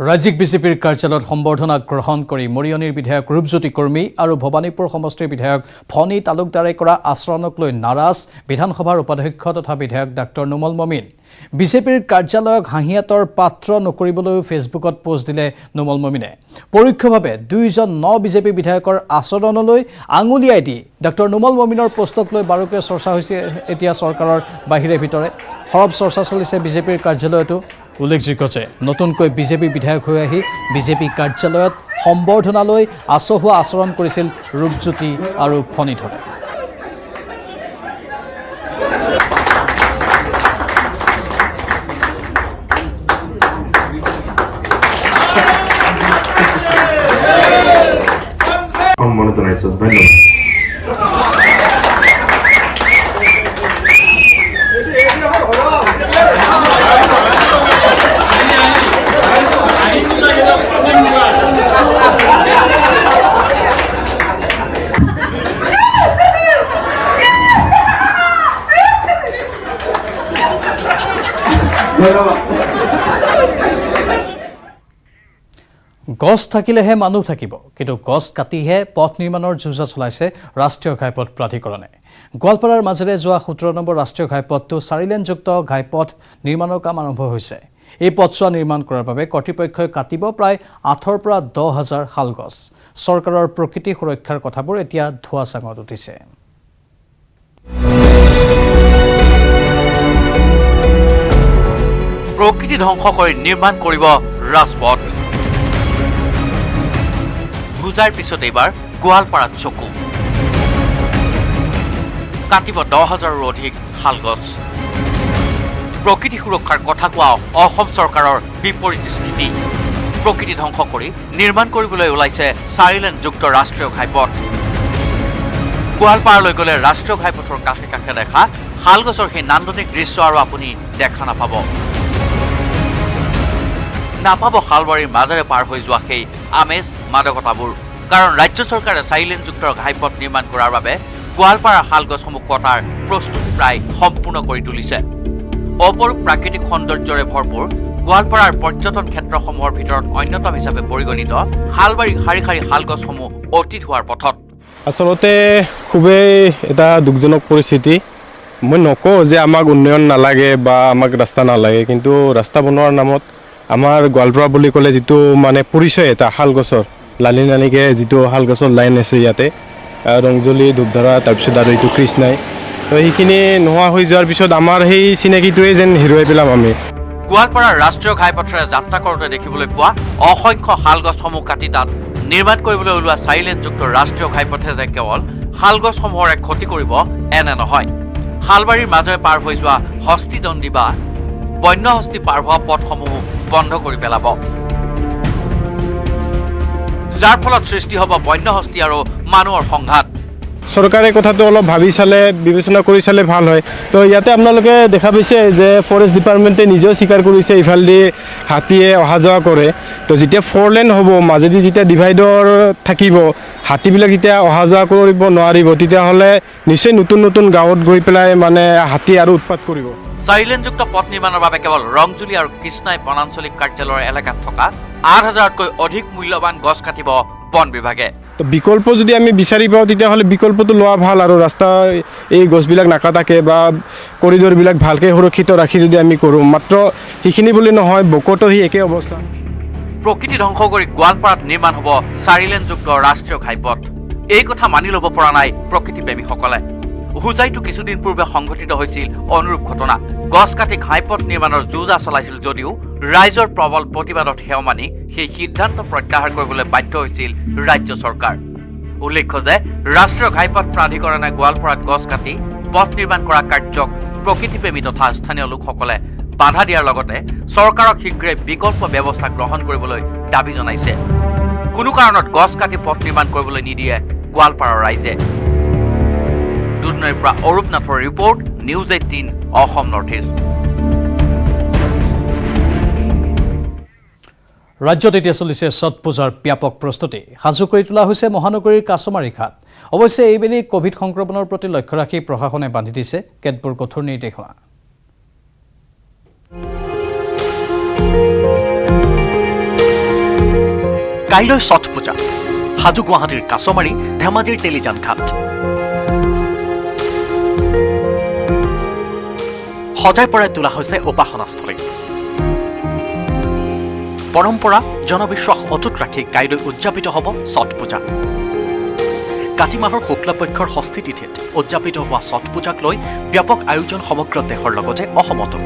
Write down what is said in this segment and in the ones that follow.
ৰাজ্যিক বিজেপিৰ কাৰ্যালয়ত সম্বৰ্ধনা গ্ৰহণ কৰি মৰিয়নিৰ বিধায়ক ৰূপজ্যোতি কৰ্মী আৰু ভৱানীপুৰ সমষ্টিৰ বিধায়ক ফণী তালুকদাৰে কৰা আচৰণক লৈ নাৰাজ বিধানসভাৰ উপাধ্যক্ষ তথা বিধায়ক ডাক্তৰ নুমল মমিন। বিজেপিৰ কাৰ্যালয়ক হাঁহিয়াতৰ পাত্ৰ নকৰিবলৈ ফেচবুকত পোষ্ট দিলে নুমল মমিনে। পৰোক্ষভাৱে দুইজন বিজেপি বিধায়কৰ আচৰণলৈ আঙুলিয়াই দি ডাক্তৰ নুমল মমিনৰ পোষ্টক লৈ বাৰুকৈ চৰ্চা হৈছে এতিয়া চৰকাৰৰ বাহিৰে ভিতৰে। সৰব চৰ্চা চলিছে বিজেপিৰ কাৰ্যালয়তো। উল্লেখযোগ্য যে নতুনকৈ বিজেপি বিধায়ক হৈ আহি বিজেপি কাৰ্যালয়ত সম্বৰ্ধনালৈ আচহুৱা আচৰণ কৰিছিল ৰূপজ্যোতি আৰু ফণীধৰে। গছ থাকিলেহে মানুহ থাকিব, কিন্তু গছ কাটিহে পথ নিৰ্মাণৰ যোজা চলাইছে ৰাষ্ট্ৰীয় ঘাইপথ প্ৰাধিকৰণে। গোৱালপাৰাৰ মাজেৰে যোৱা 17 নম্বৰ ৰাষ্ট্ৰীয় ঘাইপথটো 4 লেনযুক্ত ঘাইপথ নিৰ্মাণৰ কাম আৰম্ভ হৈছে। এই পথছোৱা নিৰ্মাণ কৰাৰ বাবে কৰ্তৃপক্ষই কাটিব প্ৰায় 8ৰ পৰা 10,000 শাল গছ। চৰকাৰৰ প্ৰকৃতি সুৰক্ষাৰ কথাবোৰ এতিয়া ধোঁৱাচাঙত উঠিছে। প্ৰকৃতি ধ্বংস কৰি নিৰ্মাণ কৰিব ৰাজপথ। পূজাৰ পিছত এইবাৰ গোৱালপাৰাত চকু কাটিব 10,000ৰো অধিক শাল গছ। প্ৰকৃতি সুৰক্ষাৰ কথা কোৱা অসম চৰকাৰৰ বিপৰীত স্থিতি। প্ৰকৃতি ধ্বংস কৰি নিৰ্মাণ কৰিবলৈ ওলাইছে 4 লেনযুক্ত ৰাষ্ট্ৰীয় ঘাইপথ। গোৱালপাৰালৈ গ'লে ৰাষ্ট্ৰীয় ঘাইপথৰ কাষে কাষে দেখা শাল গছৰ সেই নান্দনিক দৃশ্য আৰু আপুনি দেখা নাপাব। শালবাৰীৰ মাজেৰে পাৰ হৈ যোৱা সেই আমেজ মাদকতাবোৰ। কাৰণ ৰাজ্য চৰকাৰে 4 লেনযুক্ত ঘাইপথ নিৰ্মাণ কৰাৰ বাবে গোৱালপাৰাৰ শালগছসমূহ কটাৰ প্ৰস্তুতি প্ৰায় সম্পূৰ্ণ কৰি তুলিছে। অপৰূপ প্ৰাকৃতিক সৌন্দৰ্যৰে ভৰপূৰ গোৱালপাৰাৰ পৰ্যটন ক্ষেত্ৰসমূহৰ ভিতৰত অন্যতম হিচাপে পৰিগণিত শালবাৰী শাৰী শাৰী শালগছসমূহ অতীত হোৱাৰ পথত। আচলতে খুবেই এটা দুখজনক পৰিস্থিতি। মই নকওঁ যে আমাক উন্নয়ন নালাগে বা আমাক ৰাস্তা নালাগে, কিন্তু ৰাস্তা বনোৱাৰ নামত আমাৰ গোৱালপাৰা বুলি ক'লে যিটো মানে পৰিচয় এটা শালগছৰ লালি লালিকৈ যিটো শালগছৰ লাইন আছে ইয়াতে ৰংজলি ধূপধাৰা তাৰপিছত আৰু এইটো কৃষ্ণাই, তো সেইখিনি নোহোৱা হৈ যোৱাৰ পিছত আমাৰ সেই চিনাকিটোৱে যেন হেৰুৱাই পেলাম আমি। গোৱালপাৰাৰ ৰাষ্ট্ৰীয় ঘাইপথেৰে যাত্ৰা কৰোঁতে দেখিবলৈ পোৱা অসংখ্য শালগছসমূহ কাটি তাত নিৰ্মাণ কৰিবলৈ ওলোৱা 4 লেনযুক্ত ৰাষ্ট্ৰীয় ঘাইপথে যে কেৱল শালগছসমূহৰে ক্ষতি কৰিব এনে নহয়, শালবাৰীৰ মাজেৰে পাৰ হৈ যোৱা হস্তিদণ্ডী বা বন্যহস্তি পাৰ হোৱা পথসমূহো বন্ধ কৰি পেলাব, যাৰ ফলত সৃষ্টি হ'ব বন্যহস্তি আৰু মানুহৰ সংঘাত। চৰকাৰে কথাটো অলপ ভাবি চালে বিবেচনা কৰি চালে ভাল হয়। তো ইয়াতে আপোনালোকে দেখা পাইছে যে ফৰেষ্ট ডিপাৰ্টমেণ্টে নিজেও স্বীকাৰ কৰিছে ইফালেদি হাতীয়ে অহা যোৱা কৰে। তো যেতিয়া 4 লেন হ'ব, মাজেদি যেতিয়া ডিভাইডৰ থাকিব, হাতীবিলাক যেতিয়া অহা যোৱা কৰিব নোৱাৰিব, তেতিয়াহ'লে নিশ্চয় নতুন নতুন গাঁৱত গৈ পেলাই মানে হাতী আৰু উৎপাত কৰিব। 4 লেনযুক্ত পথ নিৰ্মাণৰ বাবে কেৱল ৰংজুলি আৰু কৃষ্ণাই বনাঞ্চলিক কাৰ্যালয়ৰ এলেকাত থকা 8,000তকৈ অধিক মূল্যৱান গছ কাটিব বন বিভাগে। তো বিকল্প যদি আমি বিচাৰি পাওঁ তেতিয়াহ'লে বিকল্পটো লোৱা ভাল, আৰু ৰাস্তা এই গছবিলাক নাকাটাকে বা কৰিডৰবিলাক ভালকৈ সুৰক্ষিত ৰাখি যদি আমি কৰোঁ। মাত্ৰ সেইখিনি বুলি নহয়, বকতো সেই একে অৱস্থা। প্ৰকৃতি ধ্বংস কৰি গোৱালপাৰাত নিৰ্মাণ হ'ব 4 লেনযুক্ত ৰাষ্ট্ৰীয় ঘাইপথ। এই কথা মানি ল'ব পৰা নাই প্ৰকৃতিপ্ৰেমীসকলে। হোজাইতো কিছুদিন পূৰ্বে সংঘটিত হৈছিল অনুৰূপ ঘটনা। গছ কাটি ঘাইপথ নিৰ্মাণৰ যোজা চলাইছিল যদিও ৰাইজৰ প্ৰবল প্ৰতিবাদত সেৱা মানি সেই সিদ্ধান্ত প্ৰত্যাহাৰ কৰিবলৈ বাধ্য হৈছিল ৰাজ্য চৰকাৰ। উল্লেখ্য যে ৰাষ্ট্ৰীয় ঘাইপথ প্ৰাধিকৰণে গোৱালপাৰাত গছ কাটি পথ নিৰ্মাণ কৰা কাৰ্যক প্ৰকৃতিপ্ৰেমী তথা স্থানীয় লোকসকলে বাধা দিয়াৰ লগতে চৰকাৰক শীঘ্ৰে বিকল্প ব্যৱস্থা গ্ৰহণ কৰিবলৈ দাবী জনাইছে। কোনো কাৰণত গছ কাটি পথ নিৰ্মাণ কৰিবলৈ নিদিয়ে গোৱালপাৰাৰ ৰাইজে। দুধনৈৰ পৰা অৰূপ নাথৰ report, news 18 Assam north east. ৰাজ্যত এতিয়া চলিছে ছট পূজাৰ ব্যাপক প্ৰস্তুতি। সাজু কৰি তোলা হৈছে মহানগৰীৰ কাছমাৰী ঘাট। অৱশ্যে এইবেলি কোভিড সংক্ৰমণৰ প্ৰতি লক্ষ্য ৰাখি প্ৰশাসনে বান্ধি দিছে কেতবোৰ কঠোৰ নিৰ্দেশনা। কাইলৈ ছট পূজা হাজো গুৱাহাটীৰ কাছমাৰী ধেমাজিৰ তেলিজান ঘাট সজাই পৰাই তোলা হৈছে উপাসনাস্থলী পৰম্পৰা জনবিশ্বাস অটুট ৰাখি কাইলৈ উদযাপিত হ'ব ছট পূজা কাতি মাহৰ শুক্লপক্ষৰ ষষ্ঠী তিথিত উদযাপিত হোৱা ছট পূজাক লৈ ব্যাপক আয়োজন সমগ্ৰ দেশৰ লগতে অসমতো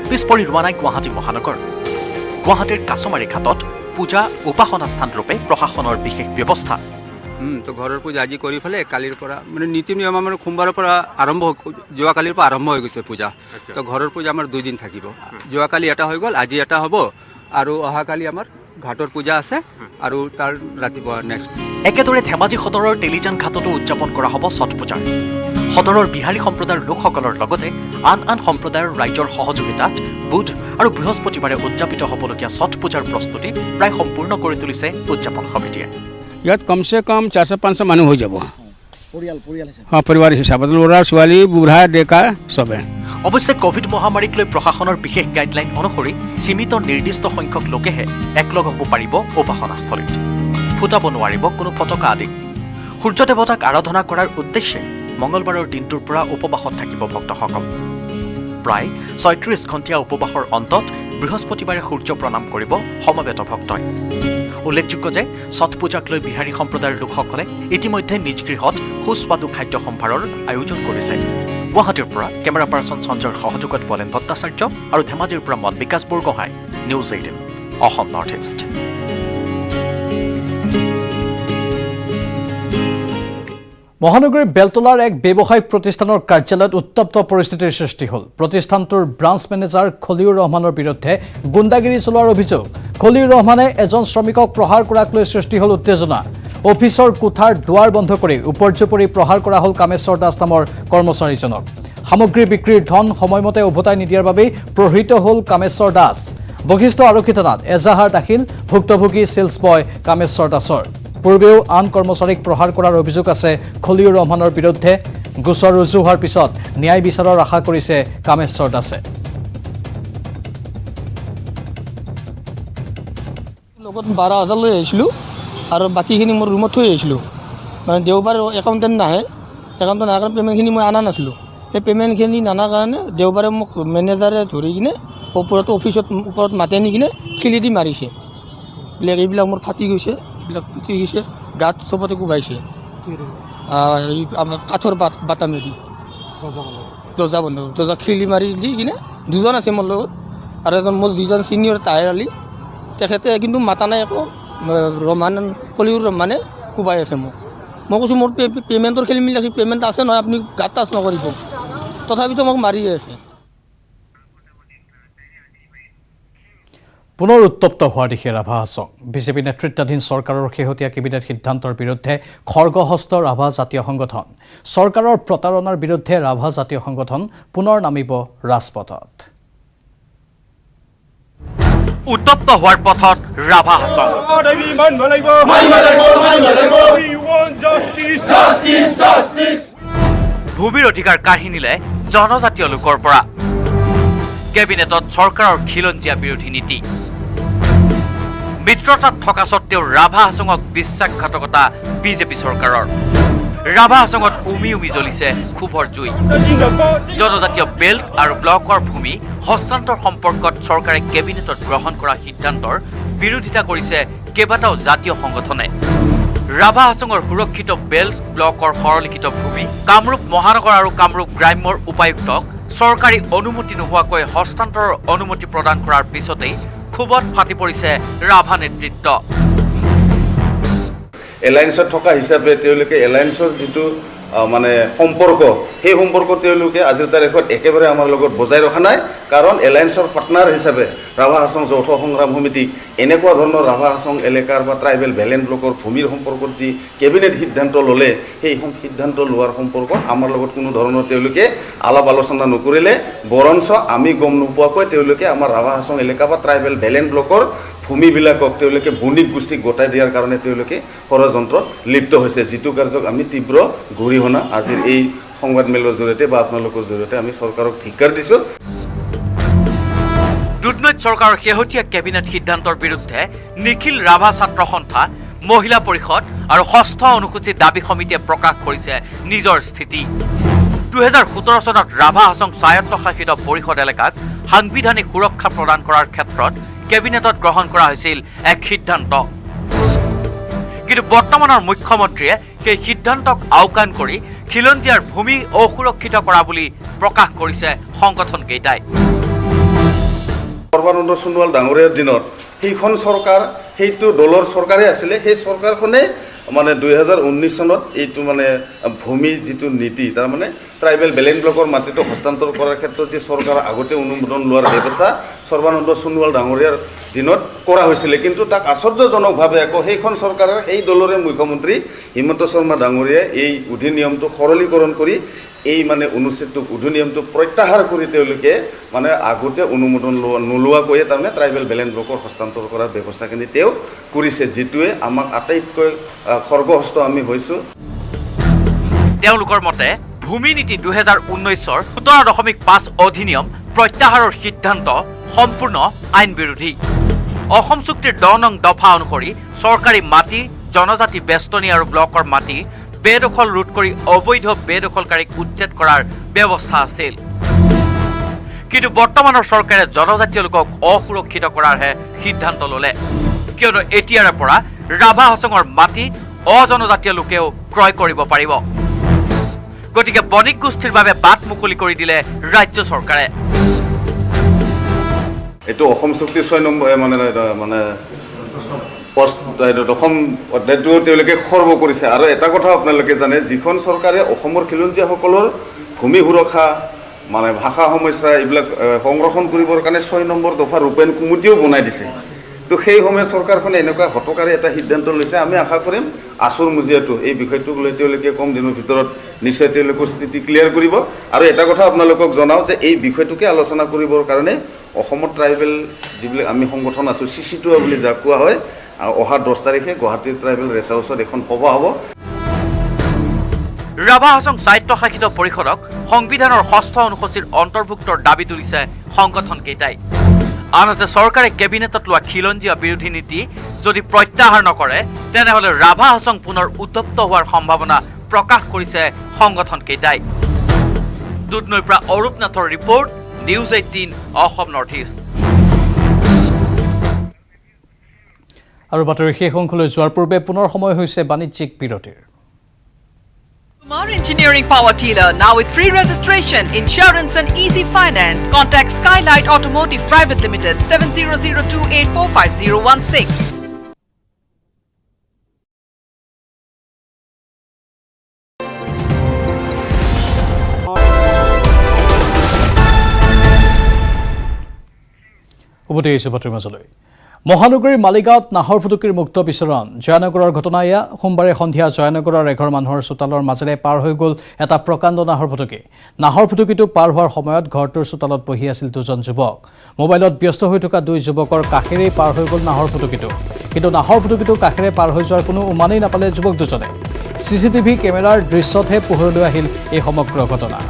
পিছপৰি ৰোৱা নাই গুৱাহাটী মহানগৰ গুৱাহাটীৰ কাছমাৰী ঘাটত পূজা উপাসনা স্থান ৰূপে প্ৰশাসনৰ বিশেষ ব্যৱস্থা তো ঘৰৰ পূজা আজি কৰি ফেলে কালিৰ পৰা মানে নীতি নিয়ম আমাৰ সোমবাৰৰ পৰা আৰম্ভ যোৱাকালিৰ পৰা আৰম্ভ হৈ গৈছে পূজা তো ঘৰৰ পূজা আমাৰ 2 দিন থাকিব যোৱাকালি এটা হৈ গ'ল আজি এটা হ'ব আৰু অহাকালি আমাৰ ঘাটৰ পূজা আছে আৰু তাৰ ৰাতিপুৱা নেক্সট একেদৰে ধেমাজি সদৰৰ তেলিজান ঘাটতো উদযাপন কৰা হ'ব ছট পূজা সদৰৰ বিহাৰী সম্প্ৰদায়ৰ লোকসকলৰ লগতে আন আন সম্প্ৰদায়ৰ ৰাইজৰ সহযোগিতাত বুধ আৰু বৃহস্পতিবাৰে উদযাপিত হ'বলগীয়া ছট পূজাৰ প্ৰস্তুতি প্ৰায় সম্পূৰ্ণ কৰি তুলিছে উদযাপন সমিতিয়ে ইয়াত কমসে কম 400-500 মানুহ হৈ যাব পৰিয়াল হিচাপত ল'ৰা ছোৱালী বুঢ়া ডেকা চবে অৱশ্যে কোভিড মহামাৰীক লৈ প্ৰশাসনৰ বিশেষ গাইডলাইন অনুসৰি সীমিত নিৰ্দিষ্ট সংখ্যক লোকেহে একলগ হ'ব পাৰিব উপাসনাস্থলীত ফুটাব নোৱাৰিব কোনো পতাকা আদি সূৰ্য দেৱতাক আৰাধনা কৰাৰ উদ্দেশ্যে মঙলবাৰৰ দিনটোৰ পৰা উপবাসত থাকিব ভক্তসকল প্ৰায় 36 ঘণ্টীয়া উপবাসৰ অন্তত বৃহস্পতিবাৰে সূৰ্য প্ৰণাম কৰিব সমবেত ভক্তই উল্লেখযোগ্য যে ছট পূজাক লৈ বিহাৰী সম্প্ৰদায়ৰ লোকসকলে ইতিমধ্যে নিজ গৃহত সুস্বাদু খাদ্য সম্ভাৰৰ আয়োজন কৰিছে গুৱাহাটীৰ পৰা কেমেৰা পাৰ্চন সঞ্জয়ৰ সহযোগত বলেন ভট্টাচাৰ্য আৰু ধেমাজিৰ পৰা Mon Bikash Borgohain news 18 Assam north east মহানগৰীৰ বেলতলাৰ এক ব্যৱসায়িক প্ৰতিষ্ঠানৰ কাৰ্যালয়ত উত্তপ্ত পৰিস্থিতিৰ সৃষ্টি হ'ল প্ৰতিষ্ঠানটোৰ ব্ৰাঞ্চ মেনেজাৰ খলিউৰ ৰহমানৰ বিৰুদ্ধে গুণ্ডাগিৰি চলোৱাৰ অভিযোগ খলিউৰ ৰহমানে এজন শ্ৰমিকক প্ৰহাৰ কৰাক লৈ সৃষ্টি হ'ল উত্তেজনা অফিচৰ কোঠাৰ দুৱাৰ বন্ধ কৰি উপৰ্যুপৰি প্ৰহাৰ কৰা হ'ল কামেশ্বৰ দাস নামৰ কৰ্মচাৰীজনক সামগ্ৰী বিক্ৰীৰ ধন সময়মতে উভতাই নিদিয়াৰ বাবে প্ৰহৃত হ'ল কামেশ্বৰ দাস বশিষ্ঠ আৰক্ষী থানাত এজাহাৰ দাখিল ভুক্তভোগী সেলছ বয় কামেশ্বৰ দাসৰ পূৰ্বেও আন কৰ্মচাৰীক প্ৰহাৰ কৰাৰ অভিযোগ আছে খলিউৰ ৰহমানৰ বিৰুদ্ধে গোচৰ ৰুজু হোৱাৰ পিছত ন্যায় বিচাৰৰ আশা কৰিছে কামেশ্বৰ দাসে লগত 12,000 লৈ আহিছিলোঁ আৰু বাকীখিনি মোৰ ৰুমত থৈ আহিছিলোঁ মানে দেওবাৰ একাউণ্টেণ্ট নাহে একাউণ্ট নাহাৰ কাৰণে পে'মেণ্টখিনি মই অনা নাছিলোঁ সেই পে'মেণ্টখিনি নানাৰ কাৰণে দেওবাৰে মোক মেনেজাৰে ধৰি কিনে ওপৰত অফিচত ওপৰত মাতি আনি কিনে খিলি দি মাৰিছে এইবিলাক মোৰ ফাটি গৈছে এইবিলাক ফুটি গৈছে গাত চবতে কোবাইছে আমাৰ কাঠৰ বাটামেদি দৰ্জা বন্ধ দৰ্জা খিলি মাৰি দি কিনে দুজন আছে মোৰ লগত আৰু এজন মোৰ দুজন ছিনিয়ৰ তাহে আলি তেখেতে কিন্তু মাতা নাই একো ৰহমান খলিউৰ ৰহমানে কোবাই আছে মোক মই কৈছোঁ মোৰ পে'মেণ্টৰ খেলি মেলি আছে পে'মেণ্ট আছে নহয় আপুনি গাত টাচ নকৰিব তথাপিতো মোক মাৰিয়ে আছে পুনৰ উত্তপ্ত হোৱাৰ দিশে ৰাভা হাছং বিজেপি নেতৃত্বাধীন চৰকাৰৰ শেহতীয়া কেবিনেট সিদ্ধান্তৰ বিৰুদ্ধে খৰ্গহস্ত ৰাভা জাতীয় সংগঠন চৰকাৰৰ প্ৰতাৰণাৰ বিৰুদ্ধে ৰাভা জাতীয় সংগঠন পুনৰ নামিব ৰাজপথত উত্তপ্ত হোৱাৰ পথত ৰাভা হাছং ভূমিৰ অধিকাৰ কাঢ়িনিলে জনজাতীয় লোকৰ পৰা কেবিনেটত চৰকাৰৰ খিলঞ্জীয়া বিৰোধী নীতি মিত্ৰতাত থকা স্বত্তেও ৰাভা হাছঙক বিশ্বাসঘাতকতা বিজেপি চৰকাৰৰ ৰাভা হাছঙত উমি উমি জ্বলিছে ক্ষোভৰ জুই জনজাতীয় বেল্ট আৰু ব্লকৰ ভূমি হস্তান্তৰ সম্পৰ্কত চৰকাৰে কেবিনেটত গ্ৰহণ কৰা সিদ্ধান্তৰ বিৰোধিতা কৰিছে কেইবাটাও জাতীয় সংগঠনে ৰাভা হাছঙৰ সুৰক্ষিত বেল্ট ব্লকৰ সৰলিখিত ভূমি কামৰূপ মহানগৰ আৰু কামৰূপ গ্ৰাম্যৰ উপায়ুক্তক চৰকাৰী অনুমতি নোহোৱাকৈ হস্তান্তৰৰ অনুমতি প্ৰদান কৰাৰ পিছতেই ক্ষোভত ফাটি পৰিছে ৰাভা নেতৃত্ব এলায়েন্সত থকা হিচাপে তেওঁলোকে এলায়েন্সৰ যিটো মানে সম্পৰ্ক সেই সম্পৰ্ক তেওঁলোকে আজিৰ তাৰিখত একেবাৰে আমাৰ লগত বজাই ৰখা নাই কাৰণ এলায়েন্সৰ পাৰ্টনাৰ হিচাপে ৰাভা হাছং যৌথ সংগ্ৰাম সমিতিক এনেকুৱা ধৰণৰ ৰাভা হাছং এলেকাৰ বা ট্ৰাইবেল ভেলেণ্ট ব্লকৰ ভূমিৰ সম্পৰ্কত যি কেবিনেট সিদ্ধান্ত ল'লে সেই সিদ্ধান্ত লোৱাৰ সম্পৰ্কত আমাৰ লগত কোনো ধৰণৰ তেওঁলোকে আলাপ আলোচনা নকৰিলে বৰঞ্চ আমি গম নোপোৱাকৈ তেওঁলোকে আমাৰ ৰাভা হাছং এলেকা বা ট্ৰাইবেল ভেলেণ্ট ব্লকৰ ভূমিবিলাকক তেওঁলোকে বণিক গোষ্ঠীক গতাই দিয়াৰ কাৰণে তেওঁলোকে ষড়যন্ত্ৰত লিপ্ত হৈছে যিটো কাৰ্যক আমি তীব্ৰ গৰিহণা আজিৰ এই সংবাদমেলৰ জৰিয়তে বা আপোনালোকৰ জৰিয়তে আমি চৰকাৰক ধিক্কাৰ দিছোঁ দুধনৈত চৰকাৰৰ শেহতীয়া কেবিনেট সিদ্ধান্তৰ বিৰুদ্ধে নিখিল ৰাভা ছাত্ৰ সন্থা, মহিলা পৰিষদ আৰু ষষ্ঠ অনুসূচিত দাবী সমিতিয়ে প্ৰকাশ কৰিছে নিজৰ স্থিতি। 2017 চনত ৰাভা হাছং স্বায়ত্তশাসিত পৰিষদ এলেকাক সাংবিধানিক সুৰক্ষা প্ৰদান কৰাৰ ক্ষেত্ৰত কেবিনেটত গ্ৰহণ কৰা হৈছিল এক সিদ্ধান্ত। কিন্তু বৰ্তমানৰ মুখ্যমন্ত্ৰীয়ে সেই সিদ্ধান্তক আওকাণ কৰি খিলঞ্জীয়াৰ ভূমি অসুৰক্ষিত কৰা বুলি প্ৰকাশ কৰিছে সংগঠনকেইটাই। সৰ্বানন্দ সোণোৱাল ডাঙৰীয়াৰ দিনত সেইখন চৰকাৰ, সেইটো দলৰ চৰকাৰে আছিলে, সেই চৰকাৰখনে মানে 2019 চনত এইটো মানে ভূমি যিটো নীতি, তাৰমানে ট্ৰাইবেল বেলেঞ্চ ব্লকৰ মাটিটো হস্তান্তৰ কৰাৰ ক্ষেত্ৰত যে চৰকাৰ আগতে অনুমোদন লোৱাৰ ব্যৱস্থা সৰ্বানন্দ সোণোৱাল ডাঙৰীয়াৰ দিনত কৰা হৈছিলে। কিন্তু তাক আশ্চৰ্যজনকভাৱে আকৌ সেইখন চৰকাৰৰ এই দলৰে মুখ্যমন্ত্ৰী হিমন্ত শৰ্মা ডাঙৰীয়াই এই অধিনিয়মটো সৰলীকৰণ কৰি এই মানে অনুচ্ছেদটোক অধিনিয়মটো প্ৰত্যাহাৰ কৰি তেওঁলোকে মানে আগতে অনুমোদন নোলোৱাকৈয়ে তাৰমানে ট্ৰাইবেল বেলেঞ্চ ব্লকৰ হস্তান্তৰ কৰাৰ ব্যৱস্থাখিনি তেওঁ কৰিছে, যিটোৱে আমাক আটাইতকৈ খৰ্গহস্ত আমি হৈছোঁ। তেওঁলোকৰ মতে ভূমি নীতি 2019-ৰ 17.5 অধিনিয়ম প্ৰত্যাহাৰৰ সিদ্ধান্ত সম্পূৰ্ণ আইন বিৰোধী। অসম চুক্তিৰ 10 নং দফা অনুসৰি চৰকাৰী মাটি, জনজাতি বেষ্টনী আৰু ব্লকৰ মাটি বেদখল ৰোধ কৰি অবৈধ বেদখলকাৰীক উচ্ছেদ কৰাৰ ব্যৱস্থা আছিল। কিন্তু বৰ্তমানৰ চৰকাৰে জনজাতীয় লোকক অসুৰক্ষিত কৰাৰহে সিদ্ধান্ত ল'লে, কিয়নো এতিয়াৰে পৰা ৰাভা হাছঙৰ মাটি অজনজাতীয় লোকেও ক্ৰয় কৰিব পাৰিব। গতিকে বণিক গোষ্ঠীৰ বাবে বাট মুকলি কৰি দিলে ৰাজ্য চৰকাৰে। এইটো অসম চুক্তি 6 নম্বৰ মানে অসম অধ্যায়টো তেওঁলোকে খৰ্ব কৰিছে। আৰু এটা কথা আপোনালোকে জানে, যিখন চৰকাৰে অসমৰ খিলঞ্জীয়াসকলৰ ভূমি সুৰক্ষা মানে ভাষা সমস্যা এইবিলাক সংৰক্ষণ কৰিবৰ কাৰণে 6 নম্বৰ দফা ৰূপায়ণ কমিটিও বনাই দিছে। তো সেই সময়ত চৰকাৰখনে এনেকুৱা হঠকাৰী এটা সিদ্ধান্ত লৈছে। আমি আশা কৰিম আচুৰ মুজিয়াটো এই বিষয়টোক লৈ তেওঁলোকে কম দিনৰ ভিতৰত নিশ্চয় তেওঁলোকৰ স্থিতি ক্লিয়াৰ কৰিব। আৰু এটা কথা আপোনালোকক জনাওঁ যে এই বিষয়টোকে আলোচনা কৰিবৰ কাৰণে অসমত ট্ৰাইবেল যিবিলাক আমি সংগঠন আছোঁ, চিচিটোৱা বুলি যাক কোৱা হয়, অহা 10 তাৰিখে গুৱাহাটীৰ ট্ৰাইবেল ৰেষ্ট হাউচত এখন সভা হ'ব। ৰাভা হাছং স্বায়ত্তশাসিত পৰিষদক সংবিধানৰ 6ষ্ঠ অনুসূচীৰ অন্তৰ্ভুক্তৰ দাবী তুলিছে সংগঠনকেইটাই। আনহাতে চৰকাৰে কেবিনেটত লোৱা খিলঞ্জীয়া বিৰোধী নীতি যদি প্ৰত্যাহাৰ নকৰে, তেনেহ'লে ৰাভা হাছং পুনৰ উত্তপ্ত হোৱাৰ সম্ভাৱনা প্ৰকাশ কৰিছে সংগঠনকেইটাই। দুধনৈৰ পৰা অৰূপ নাথৰ report, news 18 Assam north east. আৰু বাতৰি শেষ অংশলৈ যোৱাৰ পূৰ্বে পুনৰ সময় হৈছে বাণিজ্যিক বিৰতিৰ। Kumar Engineering Power Dealer, now with free registration, insurance and easy finance. Contact Skylight Automotive Private Limited, 7002845016. উভতি আহিছোঁ বাতৰিৰ মাজলৈ। মহানগৰীৰ মালিগাঁৱত নাহৰ ফুটুকীৰ মুক্ত বিচৰণ। জয়ানগৰৰ ঘটনা এয়া। সোমবাৰে সন্ধিয়া জয়ানগৰৰ এঘৰ মানুহৰ চোতালৰ মাজেৰে পাৰ হৈ গ'ল এটা প্ৰকাণ্ড নাহৰ ফুটুকী। নাহৰ ফুটুকীটো পাৰ হোৱাৰ সময়ত ঘৰটোৰ চোতালত বহি আছিল 2জন যুৱক। মোবাইলত ব্যস্ত হৈ থকা 2 যুৱকৰ কাষেৰেই পাৰ হৈ গ'ল নাহৰ ফুটুকীটো। কিন্তু নাহৰ ফুটুকীটো কাষেৰে পাৰ হৈ যোৱাৰ কোনো উমানেই নাপালে যুৱক দুজনে। CCTV কেমেৰাৰ দৃশ্যতহে পোহৰলৈ আহিল এই সমগ্ৰ ঘটনা।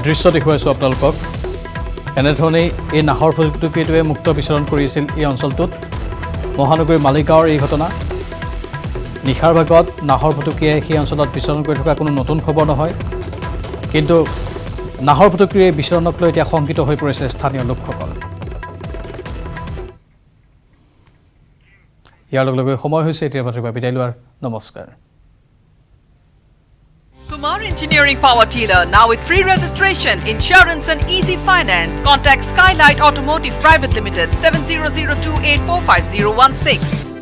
দৃশ্য দেখুৱাইছোঁ আপোনালোকক। এনেধৰণেই এই নাহৰ ফুটুকীটোৱে মুক্ত বিচৰণ কৰিছিল এই অঞ্চলটোত। মহানগৰীৰ মালিগাঁৱৰ এই ঘটনা। নিশাৰ ভাগত নাহৰ ফুটুকীয়ে সেই অঞ্চলত বিচৰণ কৰি থকা কোনো নতুন খবৰ নহয়, কিন্তু নাহৰ ফুটুকীৰ এই বিচৰণক লৈ এতিয়া শংকিত হৈ পৰিছে স্থানীয় লোকসকল। ইয়াৰ লগে লগে সময় হৈছে এতিয়া বাতৰিৰ পৰা বিদায় লোৱাৰ। নমস্কাৰ। Kumar Engineering Power Dealer, now with free registration, insurance and easy finance. Contact Skylight Automotive Private Limited, 7002845016.